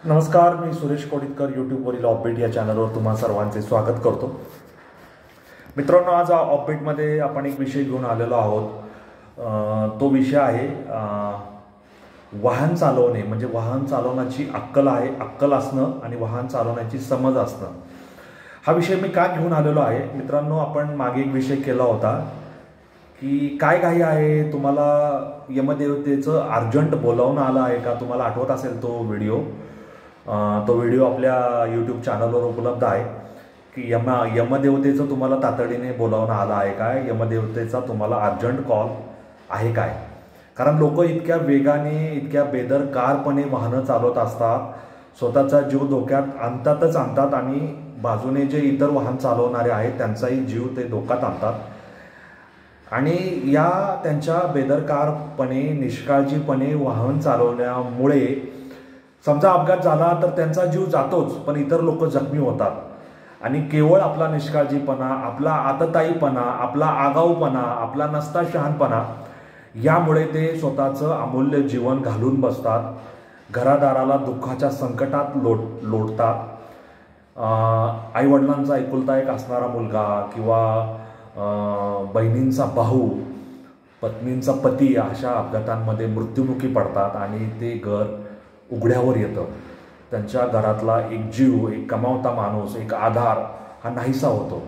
नमस्कार, मी सुरेश कोडितकर यूट्यूबवरील ऑफबीट या चॅनलवर तुम्हा सर्वांचे स्वागत करतो. मित्रांनो, आज ऑफबीटमध्ये आपण एक विषय घेऊन आलेलो आहोत. तो विषय आहे वाहन चालवणे, म्हणजे वाहन चालवण्याची अक्कल असणं आणि वाहन चालवण्याची समज असणं. हा विषय मी का घेऊन आलेलो आहे मित्रांनो, आपण मागे एक विषय केला होता की काय घाई आहे, तुम्हाला यमदेवतेचं अर्जंट बोलावणं आलं आहे का? तुम्हाला आठवत असेल तो व्हिडिओ आपल्या यूट्यूब चॅनलवर उपलब्ध आहे की यमदेवतेचं तुम्हाला तातडीने बोलावणं आलं आहे काय, यमदेवतेचा तुम्हाला अर्जंट कॉल आहे काय. कारण लोक इतक्या वेगाने, इतक्या बेदरकारपणे वाहनं चालवत असतात, स्वतःचा जीव धोक्यात आणतात आणि बाजूने जे इतर वाहन चालवणारे आहेत त्यांचाही जीव ते धोक्यात आणतात. आणि या त्यांच्या बेदरकारपणे, निष्काळजीपणे वाहन चालवण्यामुळे समजा अपघात झाला तर त्यांचा जीव जातोच, पण इतर लोक जखमी होतात. आणि केवळ आपला निष्काळजीपणा, आपला आतताईपणा, आपला आगाऊपणा, आपला नसता शहाणपणा यामुळे ते स्वतःचं अमूल्य जीवन घालून बसतात. घरादाराला दुःखाच्या संकटात लोटतात. आईवडिलांचा एकुलता एक असणारा मुलगा किंवा बहिणींचा भाऊ, पत्नींचा पती अशा अपघातांमध्ये मृत्युमुखी पडतात आणि ते घर उघड्यावर येतं. त्यांच्या घरातला एक जीव, एक कमावता माणूस, एक आधार हा नाहीसा होतो.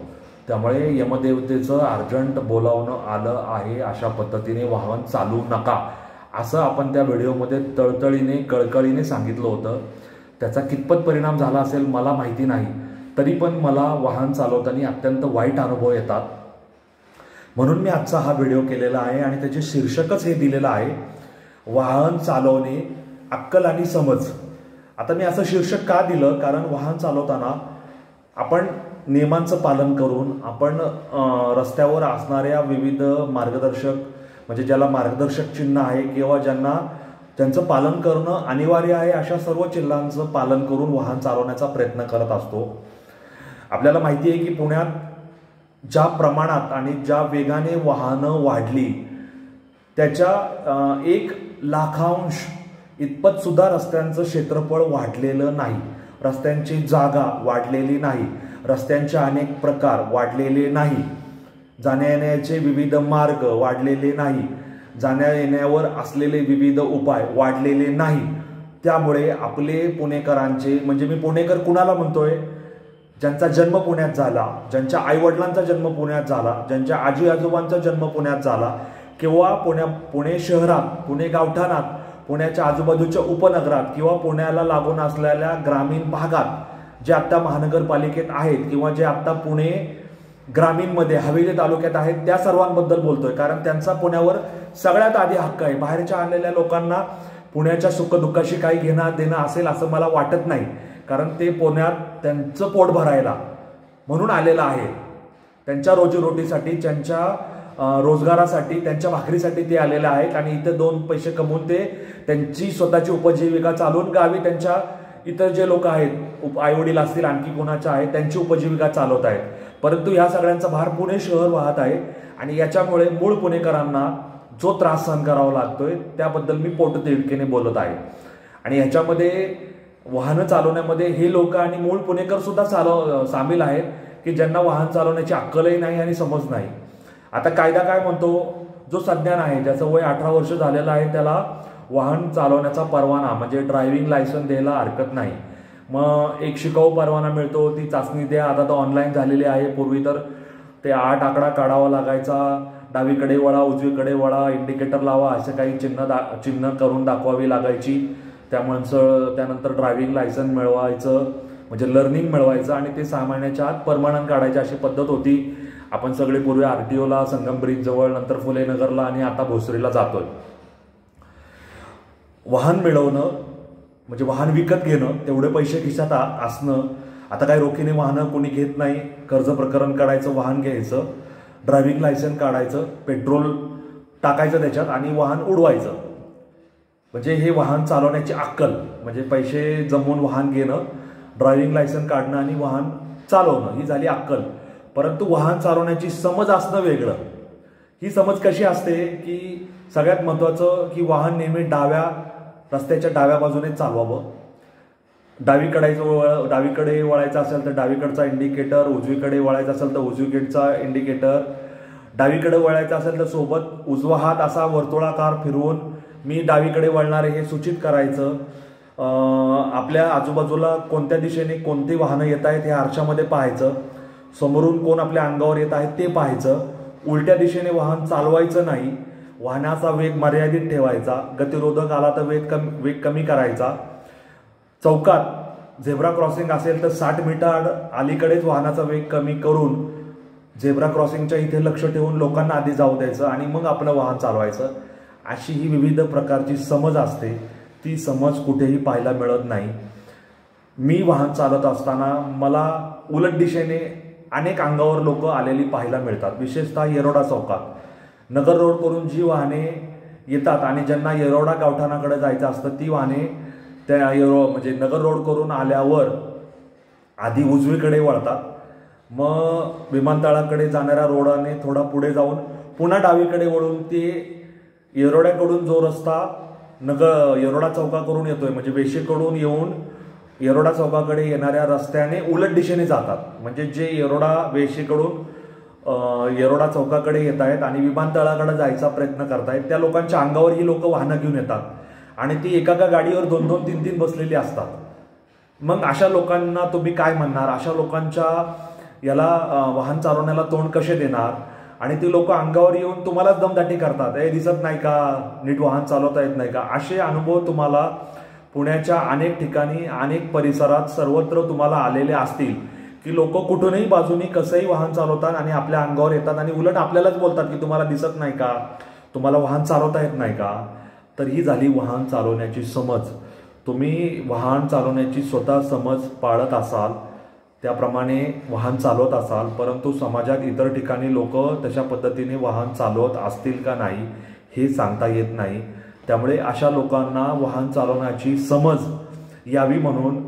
त्यामुळे यमदेवतेचं अर्जंट बोलावणं आलं आहे, अशा पद्धतीने वाहन चालवू नका असं आपण त्या व्हिडिओमध्ये तळतळीने, कळकळीने सांगितलं होतं. त्याचा कितपत परिणाम झाला असेल मला माहिती नाही, तरी पण मला वाहन चालवताना अत्यंत वाईट अनुभव येतात. म्हणून मी आजचा हा व्हिडिओ केलेला आहे आणि त्याचे शीर्षकच हे दिलेलं आहे, वाहन चालवणे, अक्कल आणि समज. आता मी असं शीर्षक का दिलं, कारण वाहन चालवताना आपण नियमांचं पालन करून, आपण रस्त्यावर असणाऱ्या विविध मार्गदर्शक, म्हणजे ज्याला मार्गदर्शक चिन्ह आहे किंवा ज्यांचं पालन करणं अनिवार्य आहे, अशा सर्व चिन्हांचं पालन करून वाहन चालवण्याचा प्रयत्न करत असतो. आपल्याला माहिती आहे की पुण्यात ज्या प्रमाणात आणि ज्या वेगाने वाहनं वाढली, त्याच्या 1,00,000 इतपत सुद्धा रस्त्यांचं क्षेत्रफळ वाढलेलं नाही, रस्त्यांची जागा वाढलेली नाही, रस्त्यांचे अनेक प्रकार वाढलेले नाही, जाण्या येण्याचे विविध मार्ग वाढलेले नाही, जाण्या येण्यावर असलेले विविध उपाय वाढलेले नाही. त्यामुळे आपले पुणेकरांचे, म्हणजे मी पुणेकर कुणाला म्हणतोय, ज्यांचा जन्म पुण्यात झाला, ज्यांच्या आईवडिलांचा जन्म पुण्यात झाला, ज्यांच्या आजी आजोबांचा जन्म पुण्यात झाला, किंवा पुणे शहरात, पुणे गावठाणात, पुण्याच्या आजूबाजूच्या उपनगरात किंवा पुण्याला लागून असलेल्या ग्रामीण भागात जे आत्ता महानगरपालिकेत आहेत किंवा जे आत्ता पुणे ग्रामीणमध्ये हवेली तालुक्यात आहेत, त्या सर्वांबद्दल बोलतोय. कारण त्यांचा पुण्यावर सगळ्यात आधी हक्क आहे. बाहेरच्या आलेल्या लोकांना पुण्याच्या सुखदुःखाशी काही घेणं देणं असेल असं मला वाटत नाही, कारण ते पुण्यात त्यांचं पोट भरायला म्हणून आलेलं आहे. त्यांच्या रोजीरोटीसाठी, त्यांच्या रोजगारासाठी, त्यांच्या भाकरीसाठी ते आलेले आहेत आणि इथे 2 पैसे कमवून ते त्यांची स्वतःची उपजीविका चालवून गावी त्यांच्या इतर जे लोक आहेत, आईवडील असतील, आणखी कोणाच्या आहेत, त्यांची उपजीविका चालवत आहेत. परंतु ह्या सगळ्यांचा भार पुणे शहर वाहत आहे आणि याच्यामुळे मूळ पुणेकरांना जो त्रास सहन करावा लागतोय त्याबद्दल मी पोटतिडकीने बोलत आहे. आणि ह्याच्यामध्ये वाहनं चालवण्यामध्ये हे लोक आणि मूळ पुणेकर सुद्धा सामील आहेत की ज्यांना वाहन चालवण्याची अक्कलही नाही आणि समज नाही. आता कायदा काय म्हणतो, जो सज्ञान आहे, ज्याचं वय 18 वर्ष झालेलं आहे, त्याला वाहन चालवण्याचा परवाना म्हणजे ड्रायव्हिंग लायसन्स द्यायला हरकत नाही. मग एक शिकाऊ परवाना मिळतो, ती चाचणी द्या. आता तर ऑनलाईन झालेली आहे. पूर्वी तर ते 8 आकडा काढावा लागायचा, डावीकडे वळा, उजवीकडे वळा, इंडिकेटर लावा, असे काही चिन्ह करून दाखवावी लागायची. त्यानंतर ड्रायव्हिंग लायसन्स मिळवायचं, म्हणजे लर्निंग मिळवायचं आणि ते 6 महिन्याच्या आत परमानंट काढायची, अशी पद्धत होती. आपण सगळे पूर्वी RTOला, संगम ब्रिज जवळ, नंतर फुले नगरला आणि आता भोसरीला जातोय. वाहन मिळवणं म्हणजे वाहन विकत घेणं, तेवढे पैसे खिशात असणं. आता काही रोखीने वाहनं कोणी घेत नाही. कर्ज प्रकरण काढायचं, वाहन घ्यायचं, ड्रायव्हिंग लायसन्स काढायचं, पेट्रोल टाकायचं त्याच्यात आणि वाहन उडवायचं. म्हणजे हे वाहन चालवण्याची अक्कल, म्हणजे पैसे जमवून वाहन घेणं, ड्रायव्हिंग लायसन्स काढणं आणि वाहन चालवणं, ही झाली अक्कल. परंतु वाहन चालवण्याची समज असणं वेगळं. ही समज कशी असते की सगळ्यात महत्त्वाचं की वाहन नेहमी रस्त्याच्या डाव्या बाजूने चालवावं. डावीकडे वळायचं असेल तर डावीकडचा इंडिकेटर, उजवीकडे वळायचं असेल तर उजवीकडचा इंडिकेटर, डावीकडे वळायचं असेल तर सोबत उजवा हात असा वर्तुळाकार फिरवून मी डावीकडे वळणार हे सूचित करायचं. आपल्या आजूबाजूला कोणत्या दिशेने कोणती वाहनं येत आहेत हे आरशामध्ये पाहायचं. समोरून कोण आपल्या अंगावर येत आहे ते पाहायचं. उलट्या दिशेने वाहन चालवायचं नाही. वाहनाचा वेग मर्यादित ठेवायचा. गतिरोधक आला तर वेग कमी करायचा. चौकात झेब्रा क्रॉसिंग असेल तर 60 मीटर अलीकडेच वाहनाचा वेग कमी करून झेब्रा क्रॉसिंगच्या इथे लक्ष ठेवून लोकांना आधी जाऊ द्यायचं आणि मग आपलं वाहन चालवायचं. अशी ही विविध प्रकारची समज असते. ती समज कुठेही पाहायला मिळत नाही. मी वाहन चालत असताना मला उलट दिशेने अनेक अंगावर लोक आलेली पाहायला मिळतात. विशेषतः येरोडा चौकात नगर रोड करून जी वाहने येतात आणि ज्यांना येरोडा गावठाणाकडे जायचं असतं ती वाहने त्या म्हणजे नगर रोड करून आल्यावर आधी उजवीकडे वळतात. मग विमानतळाकडे जाणाऱ्या रोडाने थोडा पुढे जाऊन पुन्हा डावीकडे वळून ते येरोड्याकडून जो रस्ता येरोडा चौकाकडून येतोय म्हणजे वेशीकडून येऊन येरोडा चौकाकडे येणाऱ्या रस्त्याने उलट दिशेने जातात. म्हणजे जे येरोडा वेशीकडून येरोडा चौकाकडे येत आहेत आणि विमानतळाकडे जायचा प्रयत्न करतायत त्या लोकांच्या अंगावर ही लोक वाहनं घेऊन येतात आणि ती एका गाडीवर 2-2, 3-3 बसलेली असतात. मग अशा लोकांना तुम्ही काय म्हणणार? अशा लोकांच्या याला वाहन चालवण्याला तोंड कसे देणार? आणि ती लोक अंगावर येऊन तुम्हालाच दमदाटी करतात. हे दिसत नाही का, नीट वाहन चालवता येत नाही का? असे अनुभव तुम्हाला पुण्याच्या अनेक ठिकाणी अनेक परिसरात सर्वत्र तुम्हाला आलेले असतील की लोक कुठूनही बाजूनी कसंही वाहन चालवतात आणि आपल्या अंगावर येतात आणि उलट आपल्यालाच बोलतात की तुम्हाला दिसत नाही का, तुम्हाला वाहन चालवता येत नाही का? तर ही झाली वाहन चालवण्याची समज. तुम्ही वाहन चालवण्याची स्वतः समज पाळत असाल त्याप्रमाणे वाहन चालवत असाल, परंतु समाजात इतर ठिकाणी लोक तशा पद्धतीने वाहन चालवत असतील का नाही हे सांगता येत नाही. त्यामुळे अशा लोकांना वाहन चालवण्याची समज यावी म्हणून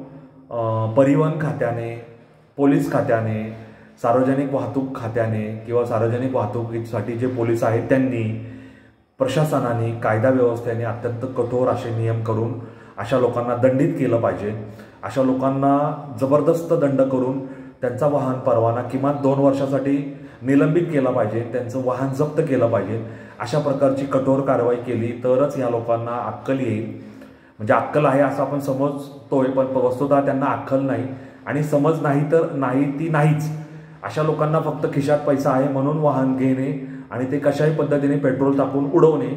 परिवहन खात्याने, पोलीस खात्याने, सार्वजनिक वाहतूक खात्याने किंवा सार्वजनिक वाहतुकीसाठी जे पोलीस आहेत त्यांनी, प्रशासनाने, कायदा व्यवस्थेने अत्यंत कठोर असे नियम करून अशा लोकांना दंडित केलं पाहिजे. अशा लोकांना जबरदस्त दंड करून त्यांचा वाहन परवाना किमान 2 वर्षासाठी निलंबित केला पाहिजे. त्यांचं वाहन जप्त केलं पाहिजे. अशा प्रकारची कठोर कारवाई केली तरच या लोकांना अक्कल येईल. म्हणजे अक्कल आहे असं आपण समजतोय पण वस्तुतः त्यांना अक्कल नाही आणि समज नाही तर नाही ती नाहीच. अशा लोकांना फक्त खिशात पैसा आहे म्हणून वाहन घेणे आणि ते कशाही पद्धतीने पेट्रोल टाकून उडवणे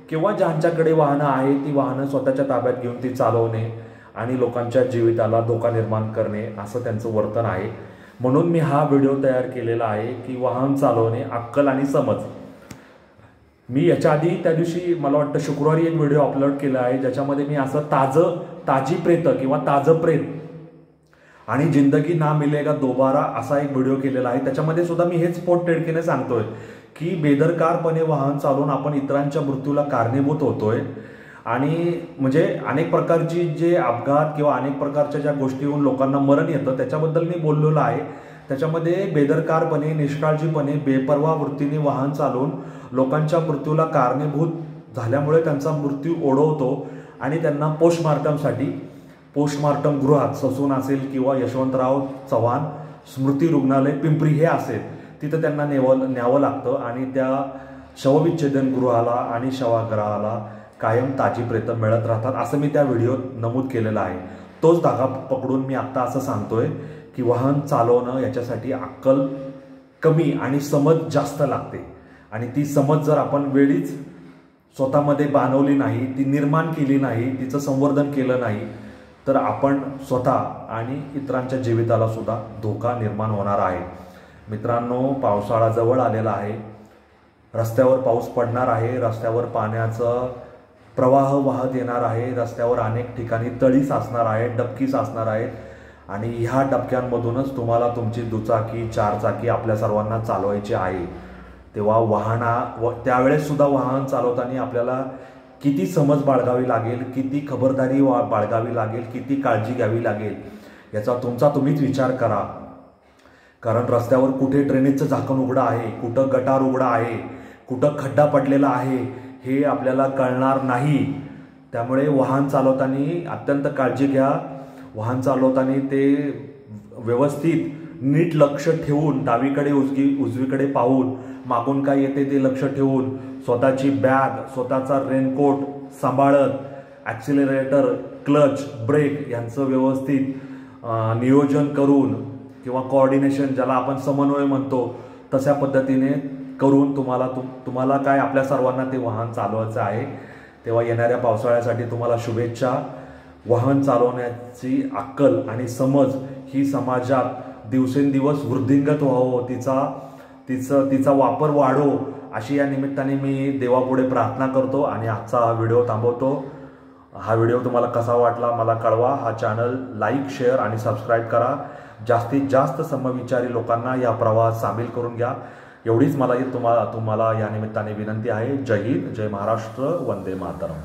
किंवा ज्यांच्याकडे वाहनं आहे ती वाहनं स्वतःच्या ताब्यात घेऊन ती चालवणे आणि लोकांच्या जीविताला धोका निर्माण करणे असं त्यांचं वर्तन आहे. म्हणून मी हा व्हिडिओ तयार केलेला आहे की वाहन चालवणे, अक्कल आणि समज. मी याच्या आधी त्या दिवशी मला वाटतं शुक्रवारी एक व्हिडिओ अपलोड केला आहे ज्याच्यामध्ये मी असं ताजी प्रेत किंवा ताजं प्रेत आणि जिंदगी ना मिलेगा दोबारा असा एक व्हिडिओ केलेला आहे. त्याच्यामध्ये सुद्धा मी हेच पोटतिडकीने सांगतोय की बेदरकारपणे वाहन चालवून आपण इतरांच्या मृत्यूला कारणीभूत होतोय आणि म्हणजे अनेक प्रकारची जे अपघात किंवा अनेक प्रकारच्या ज्या गोष्टी होऊन लोकांना मरण येतं त्याच्याबद्दल मी बोललेलो आहे. त्याच्यामध्ये बेदरकारपणे, निष्काळजीपणे, बेपर्वा वृत्तीने वाहन चालवून लोकांच्या मृत्यूला कारणीभूत झाल्यामुळे त्यांचा मृत्यू ओढवतो आणि त्यांना पोस्टमार्टम गृहात, ससून असेल किंवा यशवंतराव चव्हाण स्मृती रुग्णालय पिंपरी हे असेल तिथं त्यांना न्यावं लागतं आणि त्या शवविच्छेदन गृहाला आणि शवागृहाला कायम ताजी प्रेतं मिळत राहतात असं मी त्या व्हिडिओत नमूद केलेलं आहे. तोच धागा पकडून मी आत्ता असं सांगतोय की वाहन चालवणं याच्यासाठी अक्कल कमी आणि समज जास्त लागते आणि ती समज जर आपण वेळीच स्वतःमध्ये बाणवली नाही, ती निर्माण केली नाही, तिचं संवर्धन केलं नाही तर आपण स्वतः आणि इतरांच्या जीविताला सुद्धा धोका निर्माण होणार आहे. मित्रांनो, पावसाळा जवळ आलेला आहे. रस्त्यावर पाऊस पडणार आहे. रस्त्यावर पाण्याचा प्रवाह वाहत येणार आहे. रस्त्यावर अनेक ठिकाणी तळी साचणार आहेत, डबकी साचणार आहेत आणि ह्या डबक्यांमधूनच तुम्हाला तुमची दुचाकी, 4 चाकी आपल्या सर्वांना चालवायची आहे. तेव्हा त्यावेळेस सुद्धा वाहन चालवताना आपल्याला किती समज बाळगावी लागेल, किती खबरदारी बाळगावी लागेल, किती काळजी घ्यावी लागेल याचा तुम्हीच विचार करा. कारण रस्त्यावर कुठे ड्रेनेजचं झाकण उघडं आहे, कुठं गटार उघडा आहे, कुठं खड्डा पडलेला आहे हे आपल्याला कळणार नाही. त्यामुळे वाहन चालवताना अत्यंत काळजी घ्या. वाहन चालवताना ते व्यवस्थित नीट लक्ष ठेवून, डावीकडे उजवीकडे पाहून, मागून काय येते ते लक्ष ठेवून, स्वतःची बॅग, स्वतःचा रेनकोट सांभाळत, ॲक्सिलरेटर, क्लच, ब्रेक यांचं व्यवस्थित नियोजन करून किंवा कोऑर्डिनेशन, ज्याला आपण समन्वय म्हणतो, तशा पद्धतीने करून तुम्हाला काय आपल्या सर्वांना ते वाहन चालवायचं आहे. तेव्हा येणाऱ्या पावसाळ्यासाठी तुम्हाला शुभेच्छा. वाहन चालवण्याची अक्कल आणि समज ही समाजात दिवसेंदिवस वृद्धिंगत व्हावं, तिचा वापर वाढो, अशी या निमित्ताने मी देवापुढे प्रार्थना करतो आणि आजचा हा व्हिडिओ थांबवतो. हा व्हिडिओ तुम्हाला कसा वाटला मला कळवा. हा चॅनल लाईक, शेअर आणि सबस्क्राईब करा. जास्तीत जास्त समविचारी लोकांना या प्रवाहात सामील करून घ्या. एवढीच मला तुम्हाला या निमित्ताने विनंती आहे. जय हिंद, जय महाराष्ट्र, वंदे मातरम.